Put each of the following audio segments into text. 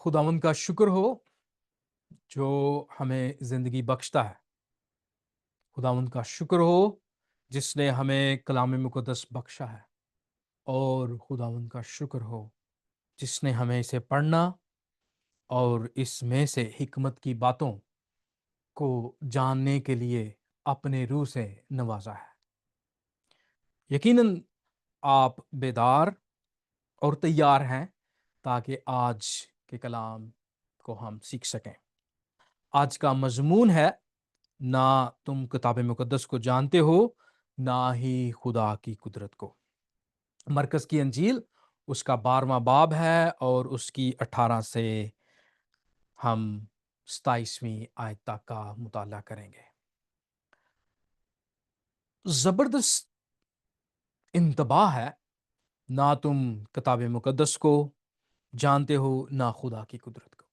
خداوند کا شکر ہو جو ہمیں زندگی بخشتا ہے۔ خداوند کا شکر ہو جس نے ہمیں کلام مقدس بخشا ہے، اور خداوند کا شکر ہو جس نے ہمیں اسے پڑھنا اور اس میں سے حکمت کی باتوں کو جاننے کے لیے اپنے روح سے نوازا ہے۔ یقیناً آپ بیدار اور تیار ہیں تاکہ آج کے کلام کو ہم سیکھ سکیں۔ آج کا مضمون ہے، نہ تم کتاب مقدس کو جانتے ہو نہ ہی خدا کی قدرت کو۔ مرکز کی انجیل اس کا 12واں باب ہے اور اس کی 18 سے ہم 27ویں آیت تک کا مطالعہ کریں گے۔ زبردست انتباہ ہے، نہ تم کتاب مقدس کو جانتے ہو نہ خدا کی قدرت کو۔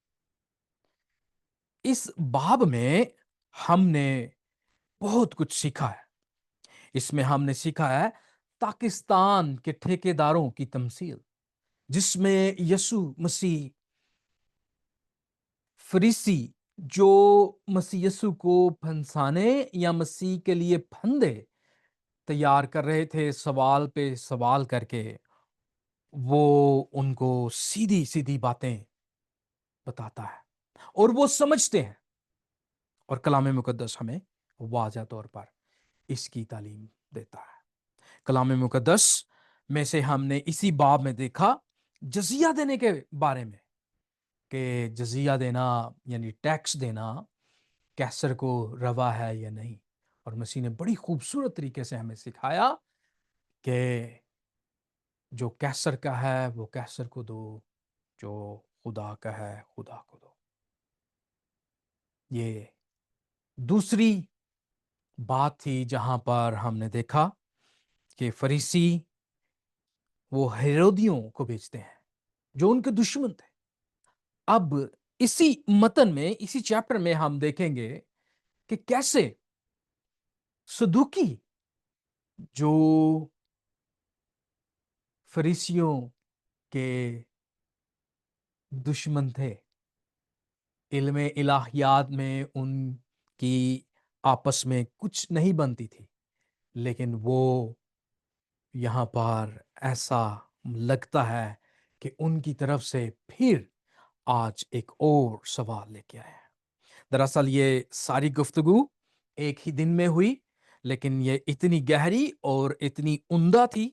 اس باب میں ہم نے بہت کچھ سیکھا ہے۔ اس میں ہم نے سیکھا ہے پاکستان کے ٹھیکیداروں کی تمثیل، جس میں یسوع مسیح فریسی جو مسیح یسوع کو پھنسانے یا مسیح کے لیے پھندے تیار کر رہے تھے، سوال پہ سوال کر کے وہ ان کو سیدھی سیدھی باتیں بتاتا ہے اور وہ سمجھتے ہیں، اور کلام مقدس ہمیں واضح طور پر اس کی تعلیم دیتا ہے۔ کلام مقدس میں سے ہم نے اسی باب میں دیکھا جزیہ دینے کے بارے میں، کہ جزیہ دینا یعنی ٹیکس دینا کیسر کو روا ہے یا نہیں، اور مسیح نے بڑی خوبصورت طریقے سے ہمیں سکھایا کہ جو کیسر کا ہے وہ کیسر کو دو، جو خدا کا ہے خدا کو دو۔ یہ دوسری بات تھی جہاں پر ہم نے دیکھا کہ فریسی وہ ہیرودیوں کو بیچتے ہیں جو ان کے دشمن تھے۔ اب اسی متن میں، اسی چیپٹر میں ہم دیکھیں گے کہ کیسے صدوقی جو فریسیوں کے دشمن تھے، علم الہیات میں ان کی آپس میں کچھ نہیں بنتی تھی، لیکن وہ یہاں پر ایسا لگتا ہے کہ ان کی طرف سے پھر آج ایک اور سوال لے کے آئے ہیں۔ دراصل یہ ساری گفتگو ایک ہی دن میں ہوئی، لیکن یہ اتنی گہری اور اتنی عمدہ تھی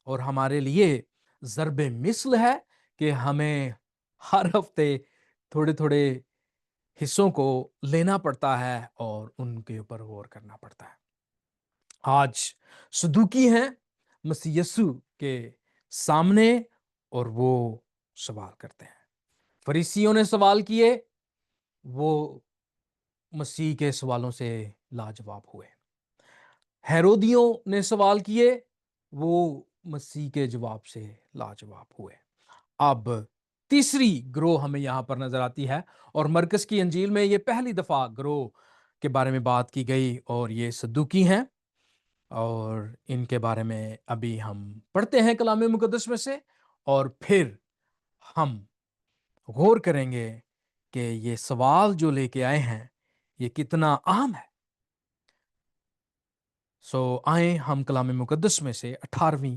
اور ہمارے لیے ضرب مثل ہے کہ ہمیں ہر ہفتے تھوڑے تھوڑے حصوں کو لینا پڑتا ہے اور ان کے اوپر غور کرنا پڑتا ہے۔ آج صدوقی ہیں مسیح یسوع کے سامنے اور وہ سوال کرتے ہیں۔ فریسیوں نے سوال کیے، وہ مسیح کے سوالوں سے لاجواب ہوئے۔ ہیرودیوں نے سوال کیے، وہ مسیح کے جواب سے لاجواب ہوئے۔ اب تیسری گروہ ہمیں یہاں پر نظر آتی ہے، اور مرکز کی انجیل میں یہ پہلی دفعہ گروہ کے بارے میں بات کی گئی، اور یہ صدوقی ہیں، اور ان کے بارے میں ابھی ہم پڑھتے ہیں کلام مقدس میں سے، اور پھر ہم غور کریں گے کہ یہ سوال جو لے کے آئے ہیں یہ کتنا اہم ہے۔ آئیں ہم کلام مقدس میں سے 18ویں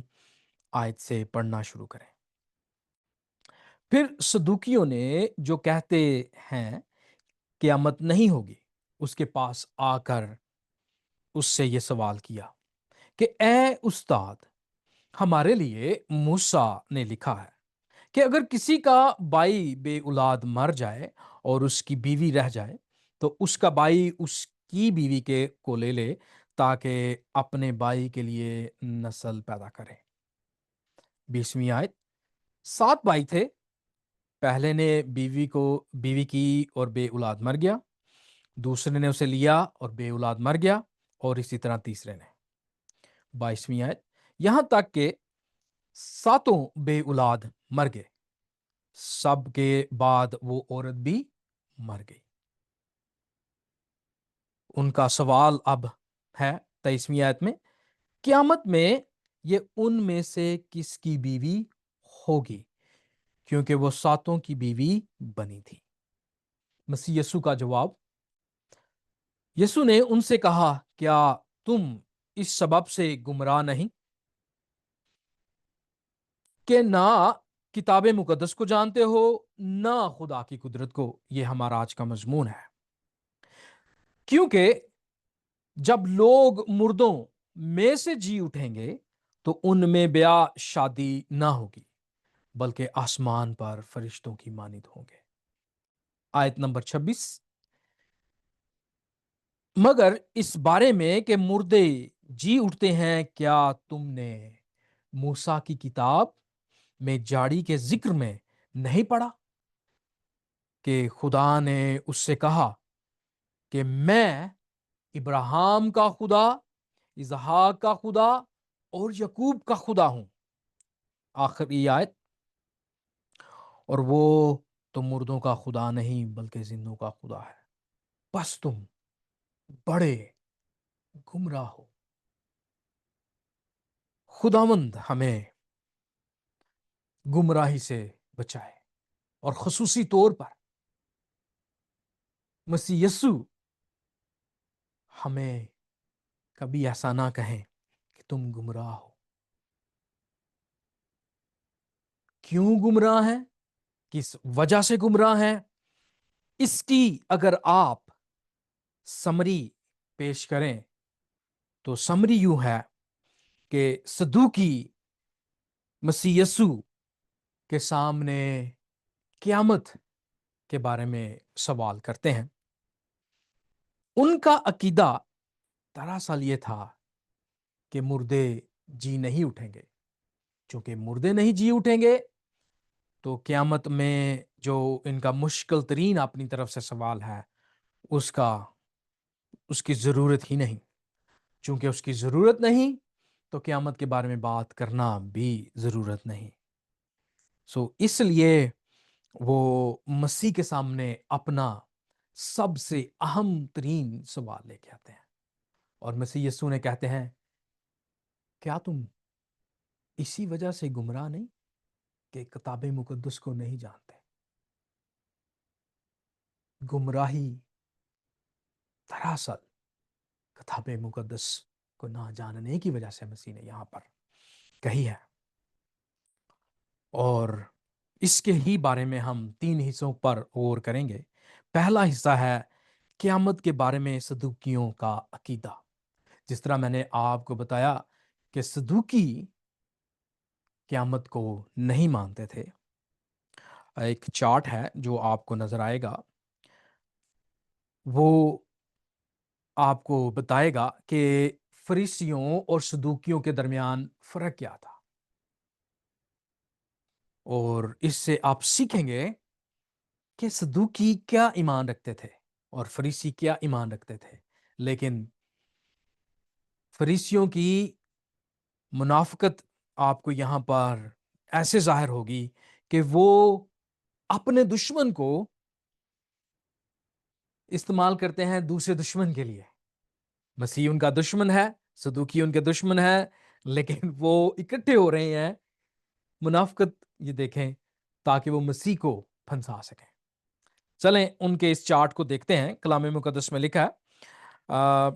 آیت سے پڑھنا شروع کریں۔ پھر صدوقیوں نے جو کہتے ہیں قیامت نہیں ہوگی اس کے پاس آ کر اس سے یہ سوال کیا کہ اے استاد، ہمارے لیے موسیٰ نے لکھا ہے کہ اگر کسی کا بھائی بے اولاد مر جائے اور اس کی بیوی رہ جائے تو اس کا بھائی اس کی بیوی کو لے لے تاکہ اپنے بھائی کے لیے نسل پیدا کرے۔ 20ویں آیت، 7 بھائی تھے، پہلے نے بیوی کی اور بے اولاد مر گیا، دوسرے نے اسے لیا اور بے اولاد مر گیا، اور اسی طرح تیسرے نے۔ 22ویں آیت، یہاں تک کہ 7 بے اولاد مر گئے، سب کے بعد وہ عورت بھی مر گئی۔ ان کا سوال اب ہے 23ویں آیت میں، قیامت میں یہ ان میں سے کس کی بیوی ہوگی کیونکہ وہ ساتوں کی بیوی بنی تھی۔ مسیح یسوع کا جواب، یسوع نے ان سے کہا، کیا تم اس سبب سے گمراہ نہیں کہ نہ کتاب مقدس کو جانتے ہو نہ خدا کی قدرت کو؟ یہ ہمارا آج کا مضمون ہے۔ کیونکہ جب لوگ مردوں میں سے جی اٹھیں گے تو ان میں بیاہ شادی نہ ہوگی، بلکہ آسمان پر فرشتوں کی مانند ہوں گے۔ آیت نمبر 26، مگر اس بارے میں کہ مردے جی اٹھتے ہیں، کیا تم نے موسیٰ کی کتاب میں جاڑی کے ذکر میں نہیں پڑھا کہ خدا نے اس سے کہا کہ میں ابراہیم کا خدا، اسحاق کا خدا اور یعقوب کا خدا ہوں؟ آخری آیت، اور وہ تو مردوں کا خدا نہیں بلکہ زندوں کا خدا ہے، بس تم بڑے گمراہ ہو۔ خداوند ہمیں گمراہی سے بچائے، اور خصوصی طور پر مسیح یسوع ہمیں کبھی ایسا نہ کہیں کہ تم گمراہ ہو۔ کیوں گمراہ ہیں؟ کس وجہ سے گمراہ ہیں؟ اس کی اگر آپ سمری پیش کریں تو سمری یوں ہے کہ صدوقی مسیح یسوع کے سامنے قیامت کے بارے میں سوال کرتے ہیں۔ ان کا عقیدہ دراصل یہ تھا کہ مردے جی نہیں اٹھیں گے۔ چونکہ مردے نہیں جی اٹھیں گے تو قیامت میں جو ان کا مشکل ترین اپنی طرف سے سوال ہے، اس کی ضرورت ہی نہیں۔ چونکہ اس کی ضرورت نہیں تو قیامت کے بارے میں بات کرنا بھی ضرورت نہیں۔ اس لیے وہ مسیح کے سامنے اپنا سب سے اہم ترین سوال لے کے آتے ہیں، اور مسیح یسوع نے کہتے ہیں، کیا تم اسی وجہ سے گمراہ نہیں کہ کتاب مقدس کو نہیں جانتے؟ گمراہی دراصل کتاب مقدس کو نہ جاننے کی وجہ سے مسیح نے یہاں پر کہی ہے، اور اس کے ہی بارے میں ہم 3 حصوں پر غور کریں گے۔ پہلا حصہ ہے قیامت کے بارے میں صدوقیوں کا عقیدہ۔ جس طرح میں نے آپ کو بتایا کہ صدوقی قیامت کو نہیں مانتے تھے۔ ایک چارٹ ہے جو آپ کو نظر آئے گا، وہ آپ کو بتائے گا کہ فریسیوں اور صدوقیوں کے درمیان فرق کیا تھا، اور اس سے آپ سیکھیں گے کہ صدوقی کیا ایمان رکھتے تھے اور فریسی کیا ایمان رکھتے تھے۔ لیکن فریسیوں کی منافقت آپ کو یہاں پر ایسے ظاہر ہوگی کہ وہ اپنے دشمن کو استعمال کرتے ہیں دوسرے دشمن کے لیے۔ مسیح ان کا دشمن ہے، صدوقی ان کے دشمن ہے، لیکن وہ اکٹھے ہو رہے ہیں منافقت یہ دیکھیں تاکہ وہ مسیح کو پھنسا سکیں۔ چلیں ان کے اس چارٹ کو دیکھتے ہیں۔ کلام مقدس میں لکھا ہے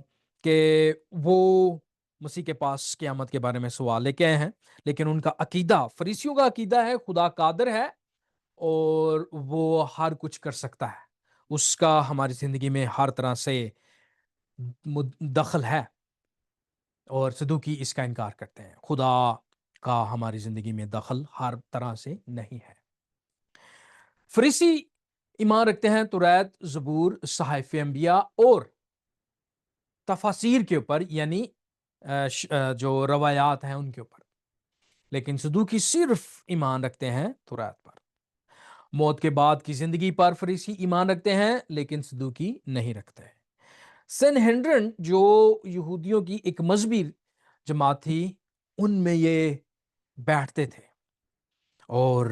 کہ وہ مسیح کے پاس قیامت کے بارے میں سوال لے کے آئے ہیں، لیکن ان کا عقیدہ، فریسیوں کا عقیدہ ہے خدا قادر ہے اور وہ ہر کچھ کر سکتا ہے، اس کا ہماری زندگی میں ہر طرح سے دخل ہے، اور صدوقی اس کا انکار کرتے ہیں، خدا کا ہماری زندگی میں دخل ہر طرح سے نہیں ہے۔ فریسی ایمان رکھتے ہیں توریت، زبور، صحائف انبیاء اور تفاسیر کے اوپر، یعنی جو روایات ہیں ان کے اوپر، لیکن صدوقی صرف ایمان رکھتے ہیں توریت پر۔ موت کے بعد کی زندگی پر فریسی ایمان رکھتے ہیں لیکن صدوقی نہیں رکھتے۔ سنہیڈرن جو یہودیوں کی ایک مذہبی جماعت تھی، ان میں یہ بیٹھتے تھے، اور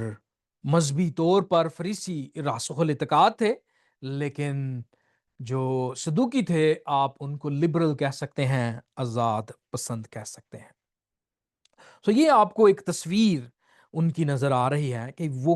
مذہبی طور پر فریسی راسخ الاعتقاد تھے، لیکن جو صدوقی تھے آپ ان کو لبرل کہہ سکتے ہیں، آزاد پسند کہہ سکتے ہیں۔ یہ آپ کو ایک تصویر ان کی نظر آ رہی ہے کہ وہ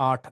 8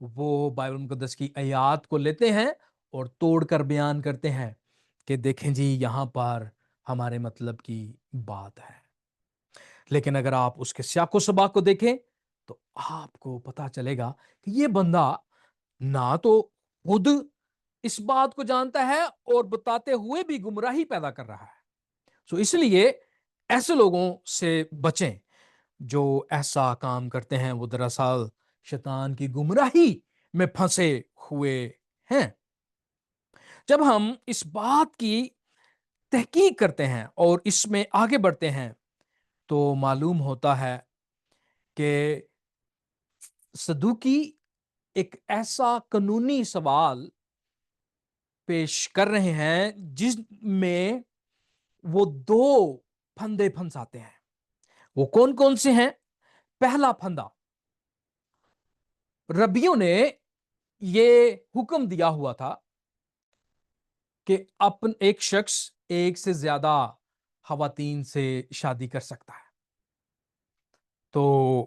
وہ بائبل مقدس کی آیات کو لیتے ہیں اور توڑ کر بیان کرتے ہیں کہ دیکھیں جی یہاں پر ہمارے مطلب کی بات ہے. لیکن اگر آپ اس کے سیاق و سباق کو دیکھیں تو آپ کو پتا چلے گا کہ یہ بندہ نہ تو خود اس بات کو جانتا ہے اور بتاتے ہوئے بھی گمراہی پیدا کر رہا ہے. سو اس لیے ایسے لوگوں سے بچیں جو ایسا کام کرتے ہیں. وہ دراصل شیطان کی گمراہی میں پھنسے ہوئے ہیں. جب ہم اس بات کی تحقیق کرتے ہیں اور اس میں آگے بڑھتے ہیں تو معلوم ہوتا ہے کہ صدوقی ایک ایسا قانونی سوال پیش کر رہے ہیں جس میں وہ دو پھندے پھنساتے ہیں. وہ کون کون سے ہیں؟ پہلا پھندا، ربیوں نے یہ حکم دیا ہوا تھا کہ ایک شخص ایک سے زیادہ خواتین سے شادی کر سکتا ہے. تو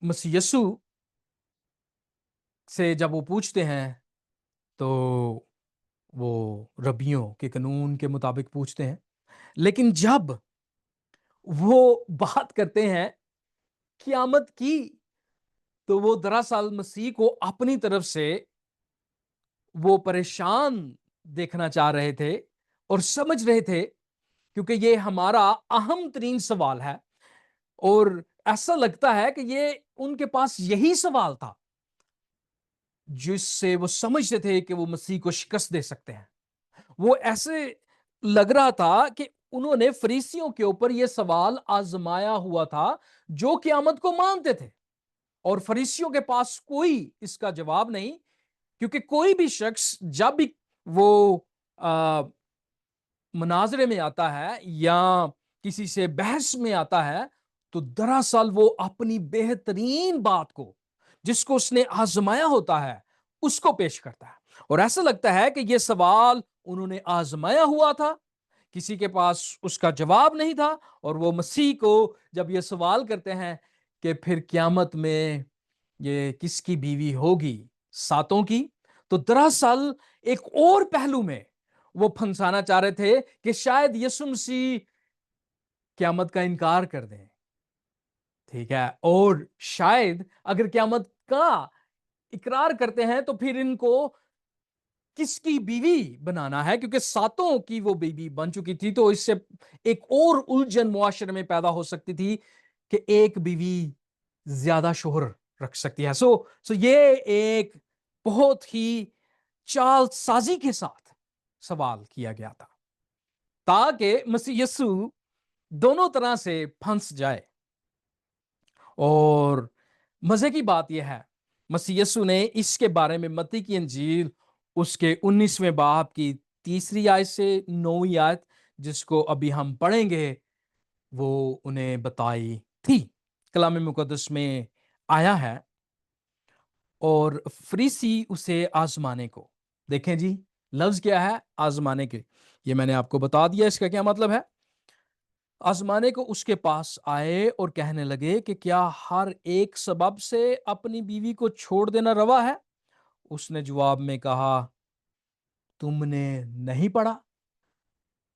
مسیح یسوع سے جب وہ پوچھتے ہیں تو وہ ربیوں کے قانون کے مطابق پوچھتے ہیں، لیکن جب وہ بات کرتے ہیں قیامت کی تو وہ دراصل مسیح کو اپنی طرف سے وہ پریشان دیکھنا چاہ رہے تھے اور سمجھ رہے تھے کیونکہ یہ ہمارا اہم ترین سوال ہے اور ایسا لگتا ہے کہ یہ ان کے پاس یہی سوال تھا جس سے وہ سمجھتے تھے کہ وہ مسیح کو شکست دے سکتے ہیں. وہ ایسے لگ رہا تھا کہ انہوں نے فریسیوں کے اوپر یہ سوال آزمایا ہوا تھا جو قیامت کو مانتے تھے اور فریسیوں کے پاس کوئی اس کا جواب نہیں، کیونکہ کوئی بھی شخص جب بھی وہ مناظرے میں آتا ہے یا کسی سے بحث میں آتا ہے تو دراصل وہ اپنی بہترین بات کو جس کو اس نے آزمایا ہوتا ہے اس کو پیش کرتا ہے. اور ایسا لگتا ہے کہ یہ سوال انہوں نے آزمایا ہوا تھا، کسی کے پاس اس کا جواب نہیں تھا، اور وہ مسیح کو جب یہ سوال کرتے ہیں کہ پھر قیامت میں یہ کس کی بیوی ہوگی، ساتوں کی، تو دراصل ایک اور پہلو میں وہ پھنسانا چاہ رہے تھے کہ شاید یسوع مسیح قیامت کا انکار کر دیں. ٹھیک ہے، اور شاید اگر قیامت کا اقرار کرتے ہیں تو پھر ان کو کس کی بیوی بنانا ہے، کیونکہ ساتوں کی وہ بیوی بن چکی تھی. تو اس سے ایک اور الجھن معاشرے میں پیدا ہو سکتی تھی کہ ایک بیوی زیادہ شوہر رکھ سکتی ہے. سو یہ ایک بہت ہی چال سازی کے ساتھ سوال کیا گیا تھا تاکہ مسیح یسوع دونوں طرح سے پھنس جائے. اور مزے کی بات یہ ہے مسیح یسوع نے اس کے بارے میں متی کی انجیل اس کے 19ویں باب کی 3 آیت سے 9 آیت جس کو ابھی ہم پڑھیں گے وہ انہیں بتائی تھی. کلام مقدس میں آیا ہے، اور فریسی اسے آزمانے کو، دیکھیں جی لفظ کیا ہے آزمانے کے، یہ میں نے آپ کو بتا دیا اس کا کیا مطلب ہے. آزمانے کو اس کے پاس آئے اور کہنے لگے کہ کیا ہر ایک سبب سے اپنی بیوی کو چھوڑ دینا روا ہے؟ اس نے جواب میں کہا، تم نے نہیں پڑھا؟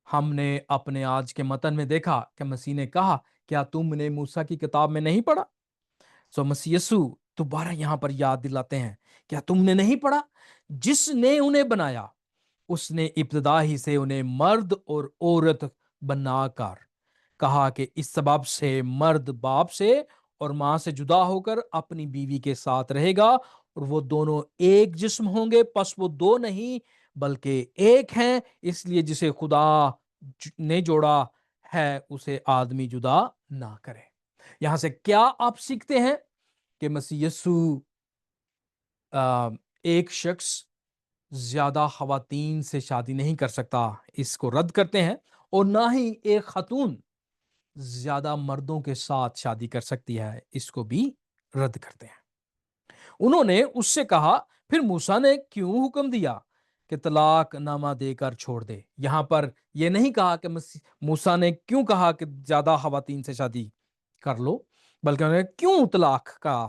ہم نے اپنے آج کے متن میں دیکھا کہ مسیح نے کہا، کیا تم نے موسیٰ کی کتاب میں نہیں پڑھا؟ سو مسیح یسوع دوبارہ یہاں پر یاد دلاتے ہیں، کیا تم نے نہیں پڑھا؟ جس نے انہیں بنایا اس نے ابتدا ہی سے انہیں مرد اور عورت بنا کر کہا کہ اس سبب سے مرد باپ سے اور ماں سے جدا ہو کر اپنی بیوی کے ساتھ رہے گا اور وہ دونوں ایک جسم ہوں گے. پس وہ دو نہیں بلکہ ایک ہیں. اس لیے جسے خدا نے جوڑا ہے اسے آدمی جدا نہ کرے. یہاں سے کیا آپ سیکھتے ہیں کہ مسیح یسوع ایک شخص زیادہ خواتین سے شادی نہیں کر سکتا، اس کو رد کرتے ہیں، اور نہ ہی ایک خاتون زیادہ مردوں کے ساتھ شادی کر سکتی ہے، اس کو بھی رد کرتے ہیں. انہوں نے اس سے کہا، پھر موسیٰ نے کیوں حکم دیا کہ طلاق نامہ دے کر چھوڑ دے؟ یہاں پر یہ نہیں کہا کہ موسیٰ نے کیوں کہا کہ زیادہ خواتین سے شادی کر لو، بلکہ انہوں نے کیوں طلاق کا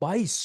22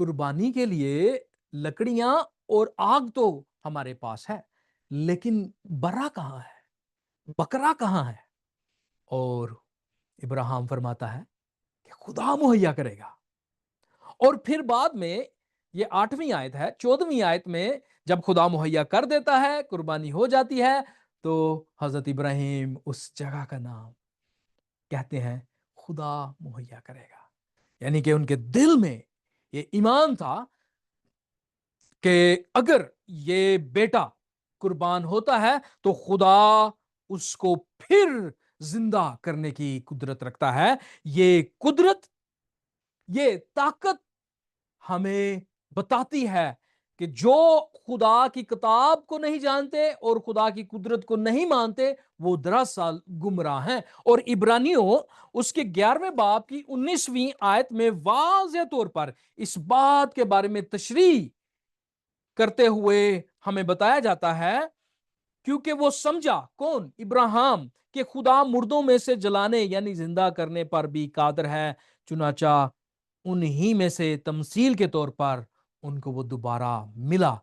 قربانی کے لیے لکڑیاں اور آگ تو ہمارے پاس ہے، لیکن برا کہاں ہے، بکرا کہاں ہے؟ اور ابراہیم فرماتا ہے کہ خدا مہیا کرے گا۔ اور پھر بعد میں یہ 8ویں آیت ہے، 14ویں آیت میں جب خدا مہیا کر دیتا ہے، قربانی ہو جاتی ہے، تو حضرت ابراہیم اس جگہ کا نام کہتے ہیں خدا مہیا کرے گا۔ یعنی کہ ان کے دل میں یہ ایمان تھا کہ اگر یہ بیٹا قربان ہوتا ہے تو خدا اس کو پھر زندہ کرنے کی قدرت رکھتا ہے۔ یہ قدرت، یہ طاقت ہمیں بتاتی ہے کہ جو خدا کی کتاب کو نہیں جانتے اور خدا کی قدرت کو نہیں مانتے، وہ دراصل گمراہ ہیں۔ اور عبرانیوں اس کے 11ویں باب کی 19ویں آیت میں واضح طور پر اس بات کے بارے میں تشریح کرتے ہوئے ہمیں بتایا جاتا ہے، کیونکہ وہ سمجھا، کون؟ ابراہیم، کہ خدا مردوں میں سے جلانے یعنی زندہ کرنے پر بھی قادر ہے، چنانچہ انہی میں سے تمثیل کے طور پر ان کو وہ دوبارہ ملا۔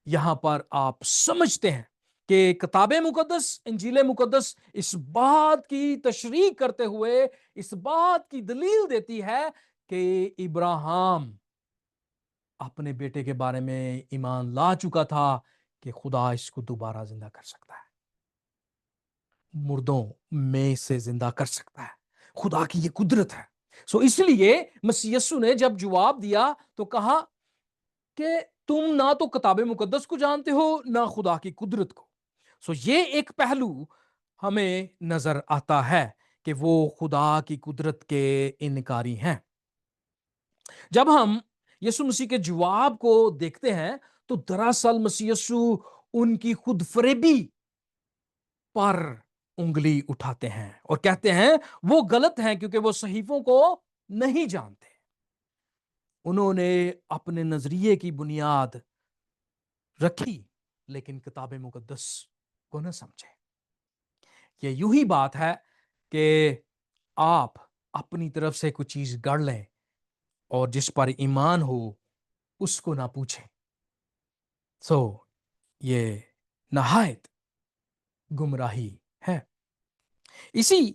یہاں پر آپ سمجھتے ہیں کہ کتاب مقدس، انجیل مقدس اس بات کی تشریح کرتے ہوئے اس بات کی دلیل دیتی ہے کہ ابراہیم اپنے بیٹے کے بارے میں ایمان لا چکا تھا کہ خدا اس کو دوبارہ زندہ کر سکتا ہے، مردوں میں سے زندہ کر سکتا ہے، خدا کی یہ قدرت ہے۔ اس لیے مسیح یسوع نے جب جواب دیا تو کہا کہ تم نہ تو کتاب مقدس کو جانتے ہو نہ خدا کی قدرت کو۔ یہ ایک پہلو ہمیں نظر آتا ہے کہ وہ خدا کی قدرت کے انکاری ہیں۔ جب ہم یسوع مسیح کے جواب کو دیکھتے ہیں تو دراصل مسیح یسوع ان کی خود فریبی پر انگلی اٹھاتے ہیں اور کہتے ہیں وہ غلط ہیں کیونکہ وہ صحیفوں کو نہیں جانتے۔ انہوں نے اپنے نظریے کی بنیاد رکھی لیکن کتاب مقدس کو نہ سمجھے۔ یہ یوں ہی بات ہے کہ آپ اپنی طرف سے کوئی چیز گڑھ لیں اور جس پر ایمان ہو اس کو نہ پوچھیں۔ یہ نہایت گمراہی ہے۔ اسی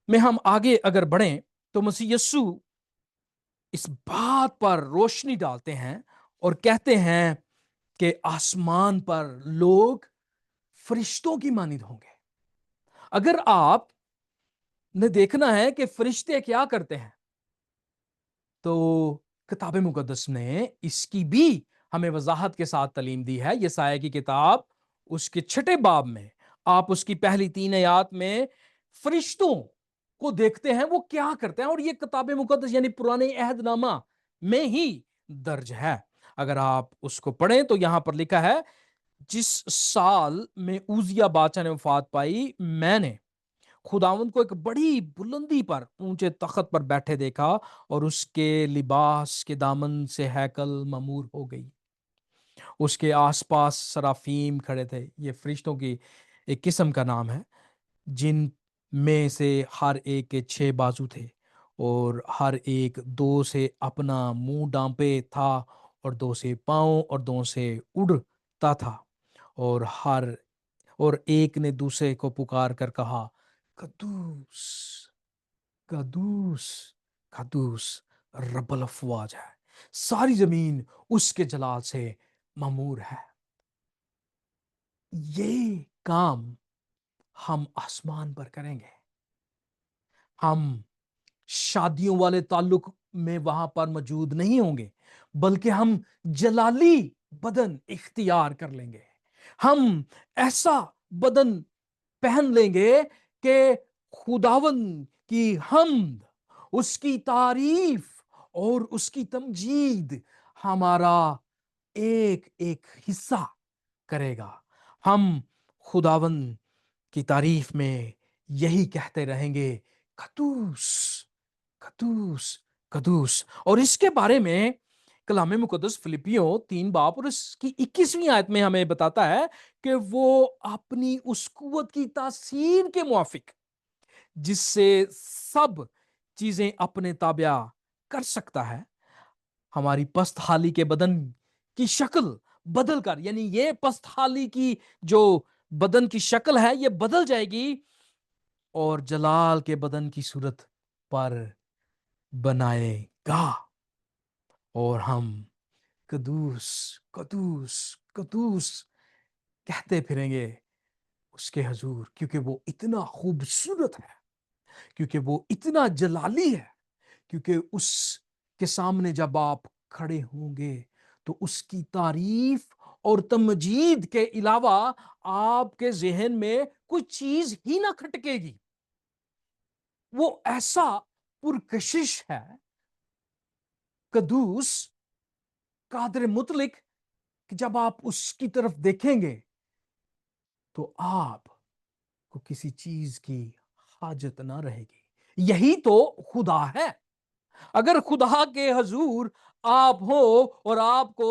میں ہم آگے اگر بڑھیں تو مسیح یسوع اس بات پر روشنی ڈالتے ہیں اور کہتے ہیں کہ آسمان پر لوگ فرشتوں کی مانند ہوں گے۔ اگر آپ نے دیکھنا ہے کہ فرشتے کیا کرتے ہیں تو کتاب مقدس نے اس کی بھی ہمیں وضاحت کے ساتھ تعلیم دی ہے۔ یسایہ کی کتاب اس کے 6 باب میں آپ اس کی پہلی 3 آیات میں فرشتوں کو دیکھتے ہیں وہ کیا کرتے ہیں، اور یہ کتاب مقدس یعنی پرانے عہد نامہ میں ہی درج ہے۔ اگر آپ اس کو پڑھیں تو یہاں پر لکھا ہے، جس سال میں اوزیا بادشاہ نے وفات پائی، میں نے خداوند کو ایک بڑی بلندی پر اونچے تخت پر بیٹھے دیکھا اور اس کے لباس کے دامن سے ہیکل معمور ہو گئی۔ اس کے آس پاس سرافیم کھڑے تھے۔ یہ فرشتوں کی ایک قسم کا نام ہے جن میں سے ہر ایک کے 6 بازو تھے اور ہر ایک 2 سے اپنا منہ ڈانپے تھا اور 2 سے پاؤں اور 2 سے اڑتا تھا، اور ایک نے دوسرے کو پکار کر کہا، قدوس قدوس قدوس رب الافواج ہے، ساری زمین اس کے جلال سے معمور ہے۔ یہ کام ہم آسمان پر کریں گے۔ ہم شادیوں والے تعلق میں وہاں پر موجود نہیں ہوں گے، بلکہ ہم جلالی بدن اختیار کر لیں گے۔ ہم ایسا بدن پہن لیں گے کہ خداوند کی حمد، اس کی تعریف اور اس کی تمجید ہمارا ایک ایک حصہ کرے گا۔ ہم خداوند کی تعریف میں یہی کہتے رہیں گے، قدوس قدوس قدوس۔ اور اس کے بارے میں کلام مقدس فلپیوں 3 باب اور اس کی 21ویں آیت میں ہمیں بتاتا ہے کہ وہ اپنی اس قوت کی تاثیر کے موافق جس سے سب چیزیں اپنے تابع کر سکتا ہے، ہماری پست حالی کے بدن کی شکل بدل کر، یعنی یہ پست حالی کی جو بدن کی شکل ہے یہ بدل جائے گی اور جلال کے بدن کی صورت پر بنائے گا، اور ہم قدوس قدوس قدوس کہتے پھریں گے اس کے حضور، کیونکہ وہ اتنا خوبصورت ہے، کیونکہ وہ اتنا جلالی ہے، کیونکہ اس کے سامنے جب آپ کھڑے ہوں گے تو اس کی تعریف اور تمجید کے علاوہ آپ کے ذہن میں کوئی چیز ہی نہ کھٹکے گی۔ وہ ایسا پرکشش ہے، قدوس، قادر مطلق، کہ جب آپ اس کی طرف دیکھیں گے تو آپ کو کسی چیز کی حاجت نہ رہے گی۔ یہی تو خدا ہے۔ اگر خدا کے حضور آپ ہو اور آپ کو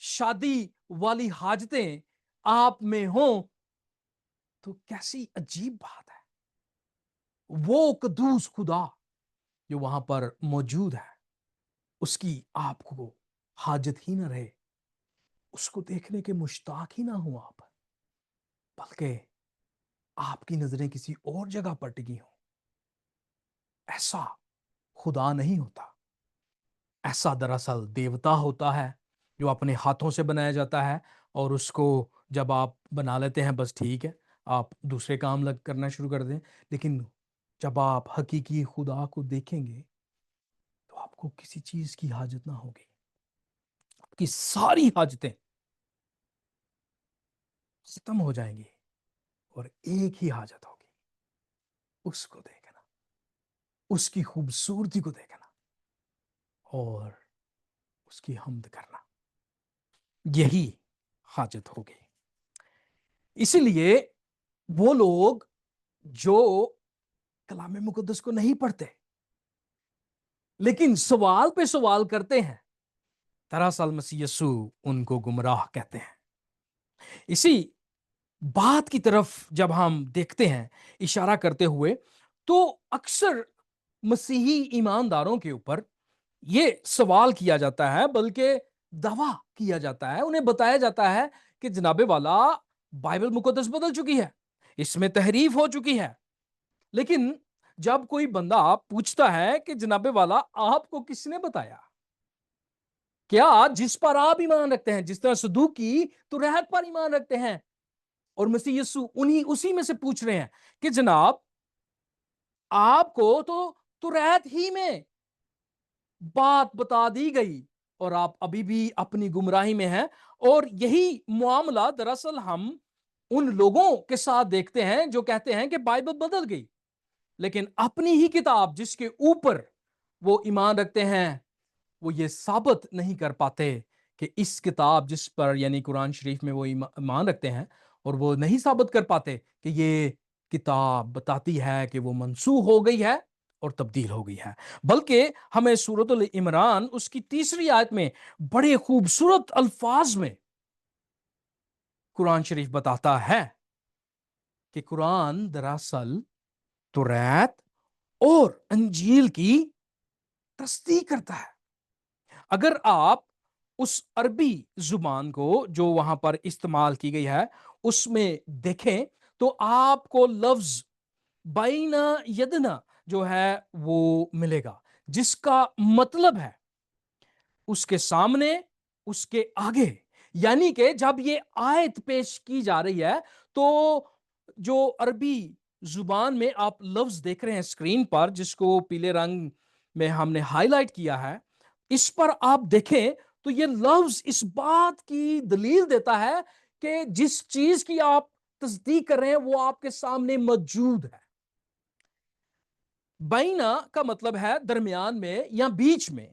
شادی والی حاجتیں آپ میں ہوں تو کیسی عجیب بات ہے۔ وہ قدوس خدا جو وہاں پر موجود ہے، اس کی آپ کو حاجت ہی نہ رہے، اس کو دیکھنے کے مشتاق ہی نہ ہو آپ، بلکہ آپ کی نظریں کسی اور جگہ پر ٹکی ہوں۔ ایسا خدا نہیں ہوتا۔ ایسا دراصل دیوتا ہوتا ہے جو اپنے ہاتھوں سے بنایا جاتا ہے، اور اس کو جب آپ بنا لیتے ہیں بس ٹھیک ہے، آپ دوسرے کام کرنا شروع کر دیں۔ لیکن جب آپ حقیقی خدا کو دیکھیں گے تو آپ کو کسی چیز کی حاجت نہ ہوگی۔ آپ کی ساری حاجتیں ختم ہو جائیں گی اور ایک ہی حاجت ہوگی، اس کو دیکھنا، اس کی خوبصورتی کو دیکھنا اور اس کی حمد کرنا۔ یہی حاجت ہوگی۔ اسی لیے وہ لوگ جو کلام مقدس کو نہیں پڑھتے لیکن سوال پہ سوال کرتے ہیں، دراصل مسیح یسوع ان کو گمراہ کہتے ہیں۔ اسی بات کی طرف جب ہم دیکھتے ہیں اشارہ کرتے ہوئے، تو اکثر مسیحی ایمانداروں کے اوپر یہ سوال کیا جاتا ہے، بلکہ دعویٰ کیا جاتا ہے، انہیں بتایا جاتا ہے کہ جناب والا بائبل مقدس بدل چکی ہے، اس میں تحریف ہو چکی ہے۔ لیکن جب کوئی بندہ پوچھتا ہے کہ جناب والا آپ کو کس نے بتایا؟ کیا جس پر آپ ایمان رکھتے ہیں، جس طرح صدوقی توریت پر ایمان رکھتے ہیں، اور مسیح یسوع اسی میں سے پوچھ رہے ہیں کہ جناب آپ کو تو توریت ہی میں بات بتا دی گئی اور آپ ابھی بھی اپنی گمراہی میں ہیں۔ اور یہی معاملہ دراصل ہم ان لوگوں کے ساتھ دیکھتے ہیں جو کہتے ہیں کہ بائبل بدل گئی، لیکن اپنی ہی کتاب جس کے اوپر وہ ایمان رکھتے ہیں وہ یہ ثابت نہیں کر پاتے کہ اس کتاب جس پر یعنی قرآن شریف میں وہ ایمان رکھتے ہیں، اور وہ نہیں ثابت کر پاتے کہ یہ کتاب بتاتی ہے کہ وہ منسوخ ہو گئی ہے اور تبدیل ہو گئی ہے۔ بلکہ ہمیں سورۃ العمران اس کی 3 آیت میں بڑے خوبصورت الفاظ میں قرآن شریف بتاتا ہے کہ قرآن دراصل توریت اور انجیل کی تصدیق کرتا ہے۔ اگر آپ اس عربی زبان کو جو وہاں پر استعمال کی گئی ہے اس میں دیکھیں تو آپ کو لفظ بین یدنا جو ہے وہ ملے گا، جس کا مطلب ہے اس کے سامنے، اس کے آگے۔ یعنی کہ جب یہ آیت پیش کی جا رہی ہے تو جو عربی زبان میں آپ لفظ دیکھ رہے ہیں اسکرین پر، جس کو پیلے رنگ میں ہم نے ہائی لائٹ کیا ہے، اس پر آپ دیکھیں تو یہ لفظ اس بات کی دلیل دیتا ہے کہ جس چیز کی آپ تصدیق کر رہے ہیں وہ آپ کے سامنے موجود ہے۔ بینا کا مطلب ہے درمیان میں یا بیچ میں،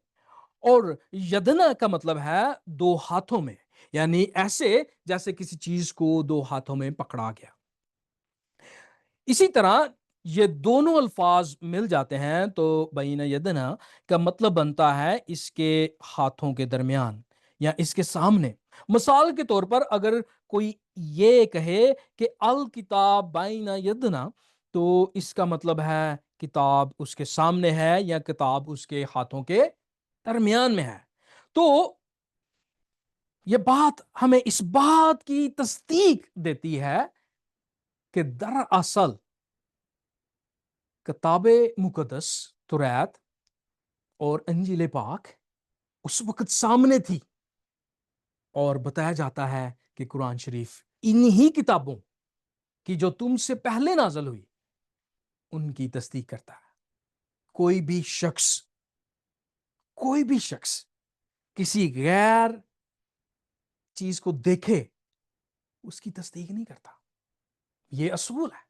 اور یدنا کا مطلب ہے 2 ہاتھوں میں، یعنی ایسے جیسے کسی چیز کو 2 ہاتھوں میں پکڑا گیا۔ اسی طرح یہ دونوں الفاظ مل جاتے ہیں تو بین یدنا کا مطلب بنتا ہے اس کے ہاتھوں کے درمیان یا اس کے سامنے۔ مثال کے طور پر اگر کوئی یہ کہے کہ الکتاب بین یدنا تو اس کا مطلب ہے کتاب اس کے سامنے ہے یا کتاب اس کے ہاتھوں کے درمیان میں ہے۔ تو یہ بات ہمیں اس بات کی تصدیق دیتی ہے کہ دراصل کتاب مقدس توریت اور انجیل پاک اس وقت سامنے تھی، اور بتایا جاتا ہے کہ قرآن شریف انہی کتابوں کی جو تم سے پہلے نازل ہوئی ان کی تصدیق کرتا ہے۔ کوئی بھی شخص کسی غیر چیز کو دیکھے اس کی تصدیق نہیں کرتا۔ یہ اصول ہے۔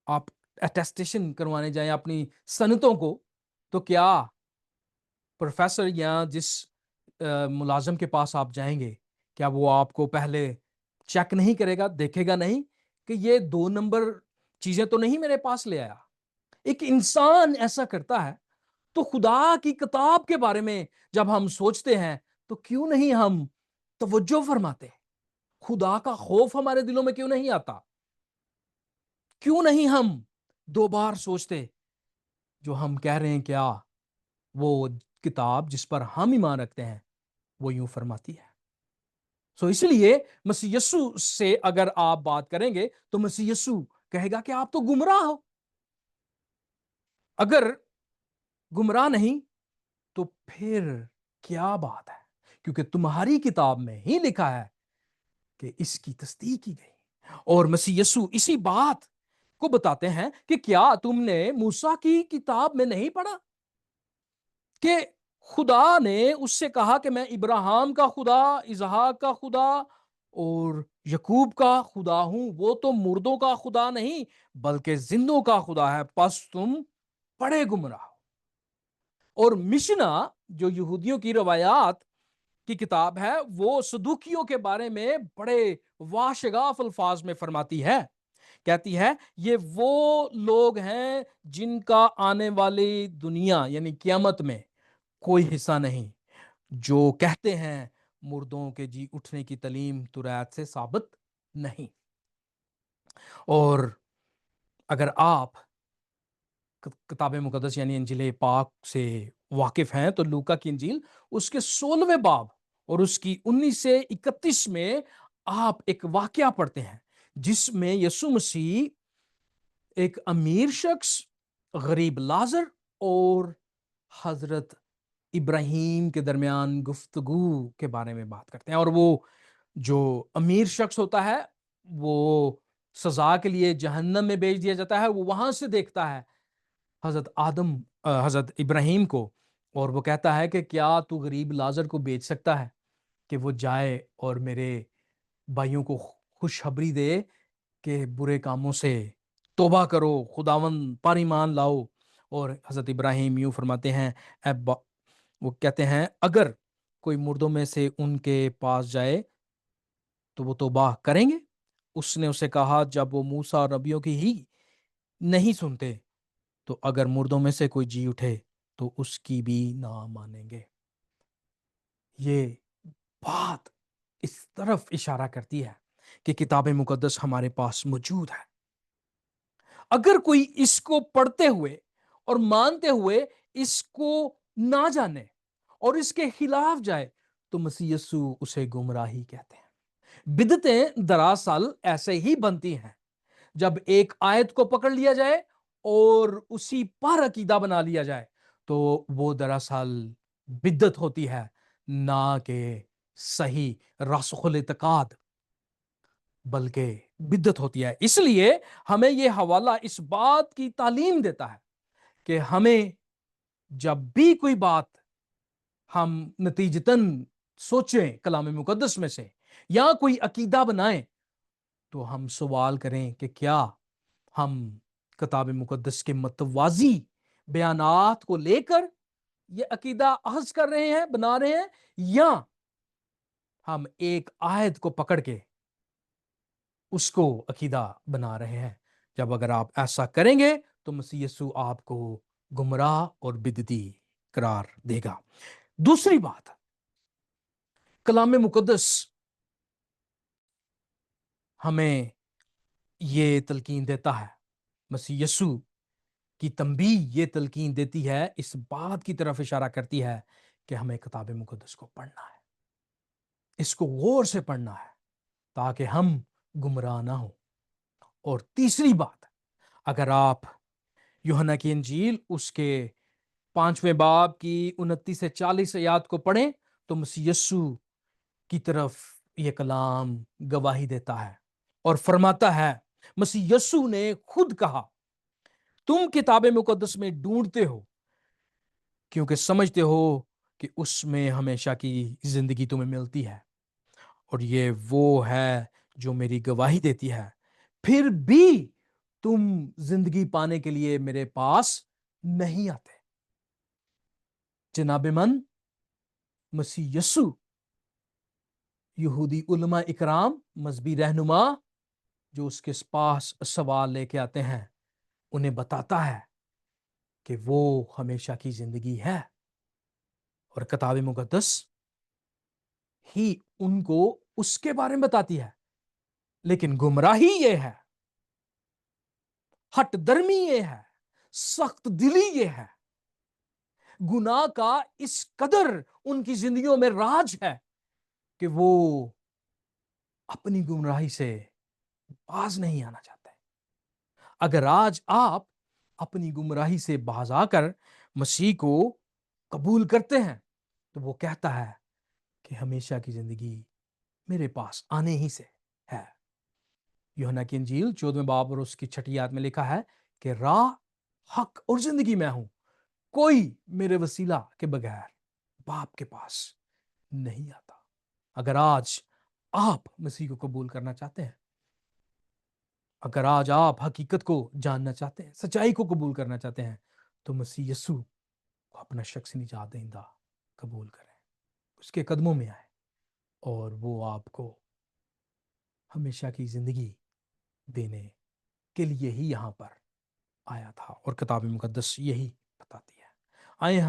آپ اٹیسٹیشن کروانے جائیں اپنی سنتوں کو، تو کیا پروفیسر یا جس ملازم کے پاس آپ جائیں گے، کیا وہ آپ کو پہلے چیک نہیں کرے گا، دیکھے گا نہیں کہ یہ 2 نمبر چیزیں تو نہیں میرے پاس لے آیا؟ ایک انسان ایسا کرتا ہے، تو خدا کی کتاب کے بارے میں جب ہم سوچتے ہیں تو کیوں نہیں ہم توجہ فرماتے؟ خدا کا خوف ہمارے دلوں میں کیوں نہیں آتا؟ کیوں نہیں ہم 2 بار سوچتے؟ جو ہم کہہ رہے ہیں کیا وہ کتاب جس پر ہم ایمان رکھتے ہیں وہ یوں فرماتی ہے؟ اس لیے مسیح یسوع سے اگر آپ بات کریں گے تو مسیح یسوع کہے گا کہ آپ تو گمراہ ہو۔ اگر گمراہ نہیں تو پھر کیا بات ہے؟ کیونکہ تمہاری کتاب میں ہی لکھا ہے کہ اس کی تصدیق کی گئی۔ اور مسیح یسوع اسی بات کو بتاتے ہیں کہ کیا تم نے موسیٰ کی کتاب میں نہیں پڑھا کہ خدا نے اس سے کہا کہ میں ابراہیم کا خدا، اسحاق کا خدا اور یعقوب کا خدا ہوں، وہ تو مردوں کا خدا نہیں بلکہ زندوں کا خدا ہے، پس تم بڑے گمراہ ہو۔ اور مشنا جو یہودیوں کی روایات کی کتاب ہے، وہ صدوقیوں کے بارے میں بڑے واشگاف الفاظ میں فرماتی ہے، کہتی ہے یہ وہ لوگ ہیں جن کا آنے والی دنیا یعنی قیامت میں کوئی حصہ نہیں، جو کہتے ہیں مردوں کے جی اٹھنے کی تعلیم توریت سے ثابت نہیں۔ اور اگر آپ کتاب مقدس یعنی انجیل پاک سے واقف ہیں تو لوکا کی انجیل اس کے 16ویں باب اور اس کی 19 سے 31 میں آپ ایک واقعہ پڑھتے ہیں جس میں یسوع مسیح ایک امیر شخص، غریب لازر اور حضرت ابراہیم کے درمیان گفتگو کے بارے میں بات کرتے ہیں۔ اور وہ جو امیر شخص ہوتا ہے وہ سزا کے لیے جہنم میں بھیج دیا جاتا ہے، وہ وہاں سے دیکھتا ہے حضرت ابراہیم کو، اور وہ کہتا ہے کہ کیا تو غریب لازر کو بھیج سکتا ہے کہ وہ جائے اور میرے بھائیوں کو خوشخبری دے کہ برے کاموں سے توبہ کرو، خداوند پر ایمان لاؤ۔ اور حضرت ابراہیم یوں فرماتے ہیں، وہ کہتے ہیں اگر کوئی مردوں میں سے ان کے پاس جائے تو وہ توبہ کریں گے؟ اس نے اسے کہا جب وہ موسیٰ اور نبیوں کی ہی نہیں سنتے تو اگر مردوں میں سے کوئی جی اٹھے تو اس کی بھی نہ مانیں گے۔ یہ بات اس طرف اشارہ کرتی ہے کہ کتاب مقدس ہمارے پاس موجود ہے۔ اگر کوئی اس کو پڑھتے ہوئے اور مانتے ہوئے اس کو نہ جانے اور اس کے خلاف جائے تو مسیح یسوع اسے گمراہی کہتے ہیں۔ بدعتیں دراصل ایسے ہی بنتی ہیں، جب ایک آیت کو پکڑ لیا جائے اور اسی پر عقیدہ بنا لیا جائے تو وہ دراصل بدعت ہوتی ہے، نہ کہ صحیح راسخ الاعتقاد، بلکہ بدعت ہوتی ہے۔ اس لیے ہمیں یہ حوالہ اس بات کی تعلیم دیتا ہے کہ ہمیں جب بھی کوئی بات ہم نتیجتاً سوچیں کلام مقدس میں سے یا کوئی عقیدہ بنائیں تو ہم سوال کریں کہ کیا ہم کتاب مقدس کے متوازی بیانات کو لے کر یہ عقیدہ اخذ کر رہے ہیں، بنا رہے ہیں، یا ہم ایک آیت کو پکڑ کے اس کو عقیدہ بنا رہے ہیں۔ جب اگر آپ ایسا کریں گے تو مسیح یسوع آپ کو گمراہ اور بدعتی قرار دے گا۔ دوسری بات، کلام مقدس ہمیں یہ تلقین دیتا ہے، مسیح یسوع کی تنبیہ یہ تلقین دیتی ہے، اس بات کی طرف اشارہ کرتی ہے کہ ہمیں کتاب مقدس کو پڑھنا ہے، اس کو غور سے پڑھنا ہے تاکہ ہم گمراہ نہ ہوں۔ اور تیسری بات، اگر آپ یوحنا کی انجیل اس کے 5ویں باب کی 29 سے 40 آیات کو پڑھیں تو مسیح یسوع کی طرف یہ کلام گواہی دیتا ہے اور فرماتا ہے، مسیح یسوع نے خود کہا، تم کتاب مقدس میں ڈھونڈتے ہو کیونکہ سمجھتے ہو کہ اس میں ہمیشہ کی زندگی تمہیں ملتی ہے، اور یہ وہ ہے جو میری گواہی دیتی ہے، پھر بھی تم زندگی پانے کے لیے میرے پاس نہیں آتے۔ جناب من، مسیح یسوع یہودی علماء اکرام، مذہبی رہنما جو اس کے پاس سوال لے کے آتے ہیں، انہیں بتاتا ہے کہ وہ ہمیشہ کی زندگی ہے، اور کتاب مقدس ہی ان کو اس کے بارے میں بتاتی ہے۔ لیکن گمراہی یہ ہے، ہٹ درمی یہ ہے، سخت دلی یہ ہے، گناہ کا اس قدر ان کی زندگیوں میں راج ہے کہ وہ اپنی گمراہی سے باز نہیں آنا چاہتے۔ اگر آج آپ اپنی گمراہی سے باز آ کر مسیح کو قبول کرتے ہیں تو وہ کہتا ہے کہ ہمیشہ کی زندگی میرے پاس آنے ہی سے ہے۔ یوحنا کی انجیل 14ویں باب اور اس کی 6 آیت میں لکھا ہے کہ راہ، حق اور زندگی میں ہوں، کوئی میرے وسیلہ کے بغیر باپ کے پاس نہیں آتا۔ اگر آج آپ مسیح کو قبول کرنا چاہتے ہیں، اگر آج آپ حقیقت کو جاننا چاہتے ہیں، سچائی کو قبول کرنا چاہتے ہیں، تو مسیح یسوع کو اپنا شخصی نجات دہندہ قبول کریں، اس کے قدموں میں آئیں، اور وہ آپ کو ہمیشہ کی زندگی دینے کے لیے ہی یہاں پر آیا تھا، اور کتاب مقدس یہی بتاتی ہے۔ آئیں